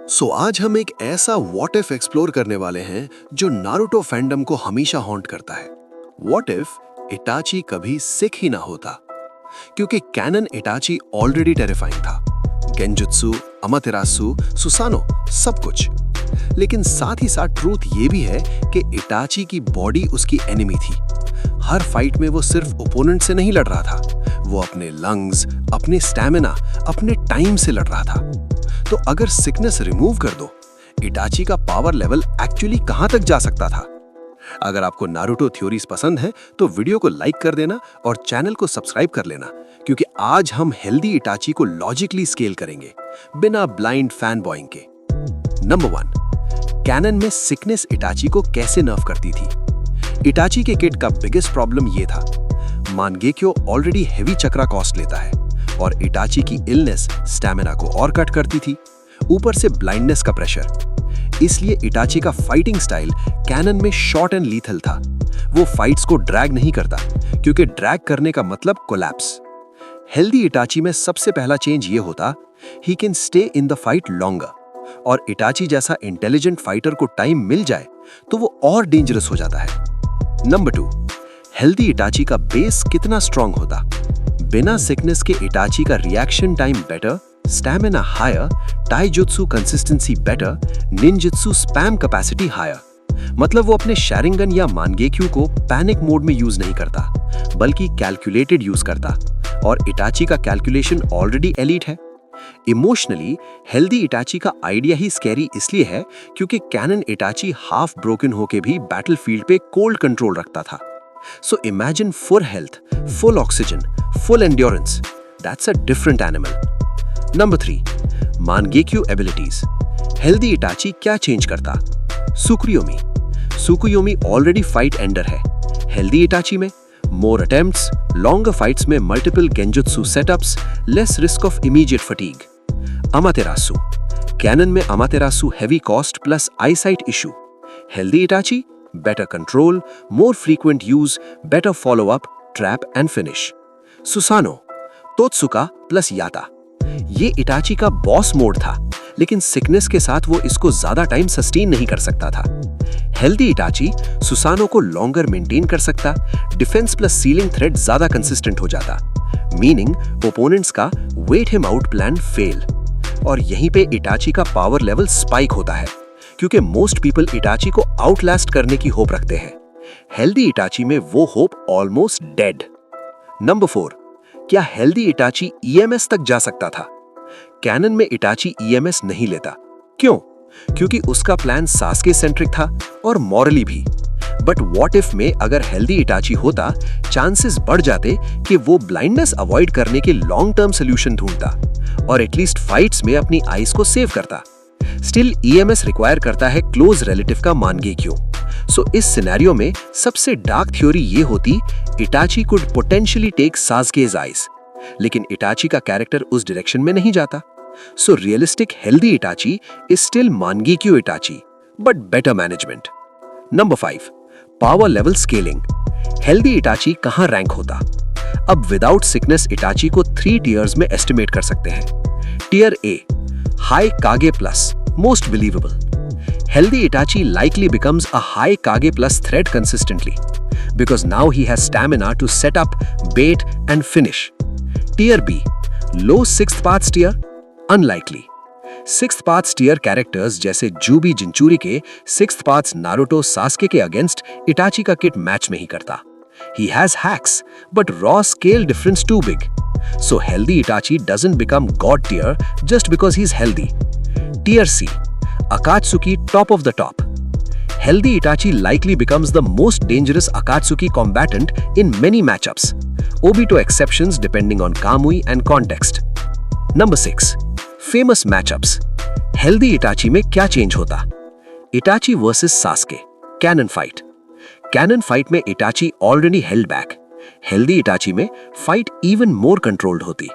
आज हम एक ऐसा व्हाट इफ एक्सप्लोर करने वाले हैं जो नारुतो फैंडम को हमेशा हॉन्ट करता है। व्हाट इफ इटाची कभी सिख ही ना होता, क्योंकि कैनन इटाची ऑलरेडी टेरिफाइंग था। गेंजुत्सु, अमातेरासु, सुसानो, सब कुछ। लेकिन साथ ही साथ ट्रूथ ये भी है कि इटाची की बॉडी उसकी एनिमी थी। हर फाइट में वो सिर्फ ओपोनेंट से नहीं लड़ रहा था, वो अपने लंग्स, अपने स्टैमिना, अपने टाइम से लड़ रहा था। तो अगर सिकनेस रिमूव कर दो, इटाची का पावर लेवल एक्चुअली कहां तक जा सकता था? अगर आपको नारुतो थ्योरीज पसंद है तो वीडियो को लाइक कर देना और चैनल को सब्सक्राइब कर लेना, क्योंकि आज हम हेल्दी इटाची को लॉजिकली स्केल करेंगे बिना ब्लाइंड फैन बॉइंग के। नंबर 1, कैनन में सिकनेस इटाची को कैसे नर्व करती थी? इटाची के किट का बिगेस्ट प्रॉब्लम ये था, मानगेक्यो ऑलरेडी हेवी चक्रा कॉस्ट लेता है और इटाची की इलनेस स्टैमिना को और कट करती थी, ऊपर से ब्लाइंडनेस का प्रेशर। इसलिए इटाची का फाइटिंग स्टाइल कैनन में शॉर्ट एंड लीथल था। वो फाइट्स को ड्रैग नहीं करता, क्योंकि ड्रैग करने का मतलब कोलैप्स। हेल्दी इटाची में सबसे पहला चेंज ये होता, he can stay in the fight longer. और इटाची जैसा इंटेलिजेंट फाइटर को टाइम मिल जाए तो वो और डेंजरस हो जाता है। नंबर 2, हेल्दी इटाची का बेस कितना स्ट्रांग होता? बिना सिकनेस के इटाची का reaction time better, stamina higher, taijutsu consistency better, ninjutsu spam capacity higher. मतलब वो अपने शैरिंगन या मानगेक्यू को पैनिक मोड में यूज नहीं करता, बल्कि कैलकुलेटेड यूज करता। और इटाची का कैलकुलेशन ऑलरेडी एलीट है। इमोशनली हेल्दी इटाची का आइडिया ही स्कैरी इसलिए है क्योंकि कैनन इटाची हाफ ब्रोकन होके भी बैटलफील्ड पे कोल्ड कंट्रोल रखता था। So imagine full health, full oxygen, full endurance. That's a different animal. Number 3, Mangekyo abilities. Healthy Itachi क्या चेंज करता? Tsukuyomi. Tsukuyomi already fight ender है। हेल्दी इटाची में more attempts, longer fights में multiple genjutsu setups, less risk of immediate fatigue. Amaterasu. Canon में Amaterasu heavy cost plus eyesight issue. Healthy Itachi better control, more frequent use, better follow-up, trap and finish. Susanoo, Totsuka plus Yata. ये Itachi का boss mode था, लेकिन sickness के साथ वो इसको ज्यादा टाइम सस्टेन नहीं कर सकता था। हेल्दी इटाची सुसानो को लॉन्गर मेंटेन कर सकता, डिफेंस प्लस सीलिंग थ्रेड ज्यादा कंसिस्टेंट हो जाता, मीनिंग ओपोनेंट्स का wait him out plan fail. और यहीं पे इटाची का पावर लेवल स्पाइक होता है, क्योंकि मोस्ट पीपल इटाची को आउटलास्ट करने की होप रखते हैं। हेल्दी इटाची में वो होप ऑलमोस्ट डेड। नंबर 4, क्या हेल्दी इटाची ईएमएस तक जा सकता था? कैनन में इटाची ईएमएस नहीं लेता। क्यों? क्योंकि उसका प्लान सास्के सेंट्रिक था और मॉरली भी। बट व्हाट इफ में अगर हेल्दी इटाची होता, चांसेस बढ़ जाते कि वो ब्लाइंडनेस अवॉइड करने के लॉन्ग टर्म सोल्यूशन ढूंढता और एटलीस्ट फाइट्स में अपनी आईज को सेव करता। स्टिल ईएमएस रिक्वायर करता है क्लोज रिलेटिव का मानगेक्यो। सो इस सिनेरियो में सबसे डार्क थ्योरी ये होती, Itachi could potentially take Sasuke's eyes, लेकिन इटाची का कैरेक्टर उस डायरेक्शन में नहीं जाता। So realistic healthy Itachi is still Mangekyo Itachi, but better management. Number 5, power level scaling. Healthy Itachi कहां रैंक होता? अब विदाउट सिकनेस इटाची को 3 टियर्स में एस्टिमेट कर सकते हैं। Tier A, high Kage plus, most believable. Healthy Itachi likely becomes a high Kage plus threat consistently, because now he has stamina to set up, bait and finish. Tier B, low 6th paths tier, unlikely. 6th paths tier characters जैसे जूबी जिंचूरी के 6th paths Naruto Sasuke के against Itachi का kit match नहीं करता। He has hacks, but raw scale difference too big. So healthy Itachi doesn't become god tier just because he's healthy. Tier C, Akatsuki top of the top. Healthy Itachi likely becomes the most dangerous Akatsuki combatant in many matchups. Obito exceptions depending on Kamui and context. Number 6, famous matchups. Healthy Itachi में क्या change होता? Itachi versus Sasuke, canon fight. Canon fight में Itachi already held back. Healthy Itachi में fight even more controlled होती।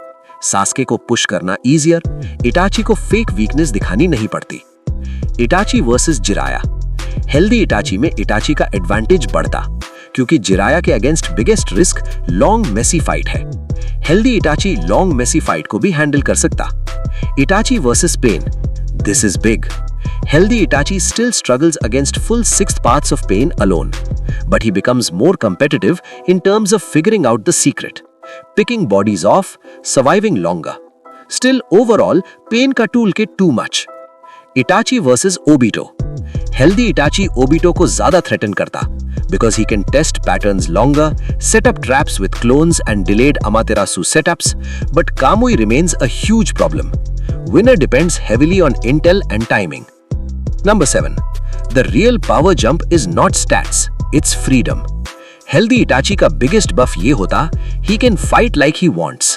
Sasuke को push करना easier, Itachi को fake weakness दिखानी नहीं पड़ती। Itachi versus Jiraiya. Healthy Itachi में इटाची का एडवांटेज बढ़ता, क्योंकि जिराया के against biggest risk long messy fight है। Healthy Itachi long messy fight को भी हैंडल कर सकता। Itachi versus Pain, This is big. Healthy Itachi still struggles against full sixth paths of pain alone, but he becomes more competitive in terms of figuring out the secret, picking bodies off, surviving longer. Still, overall, pain का toolkit too much. Itachi versus Obito. Healthy Itachi Obito को ज़्यादा threaten करता, because he can test patterns longer, set up traps with clones and delayed Amaterasu setups, but Kamui remains a huge problem. Winner depends heavily on intel and timing. Number 7. The real power jump is not stats, it's freedom. Healthy Itachi का biggest buff ये होता, he can fight like he wants.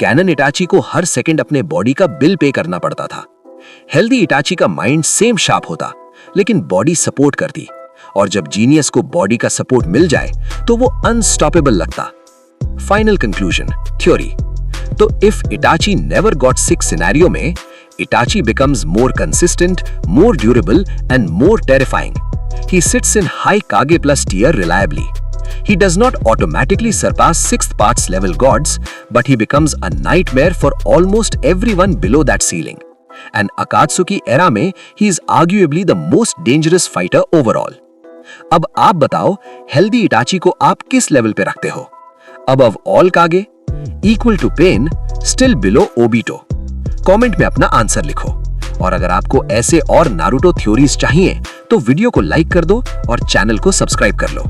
Canon Itachi को हर second अपने body का bill pay करना पड़ता था. Healthy Itachi का माइंड सेम शार्प होता, लेकिन बॉडी सपोर्ट करती, और जब जीनियस को बॉडी का सपोर्ट मिल जाए तो वो अनस्टॉपेबल लगता. Final conclusion, theory. तो if Itachi never got sick scenario में, Itachi becomes more consistent, more durable, and more terrifying. He sits in high Kage plus tier reliably. He does not automatically surpass sixth paths level gods, but he becomes a nightmare for almost everyone below that ceiling. And Akatsuki era में, he is arguably the most dangerous fighter overall. अब आप बताओ, Healthy Itachi को आप किस level पे रखते हो? Above all Kage? Equal to pain? Still below Obito? Comment में अपना आंसर लिखो. और अगर आपको ऐसे और नारुतो थ्योरीज चाहिए तो वीडियो को लाइक कर दो और चैनल को सब्सक्राइब कर लो.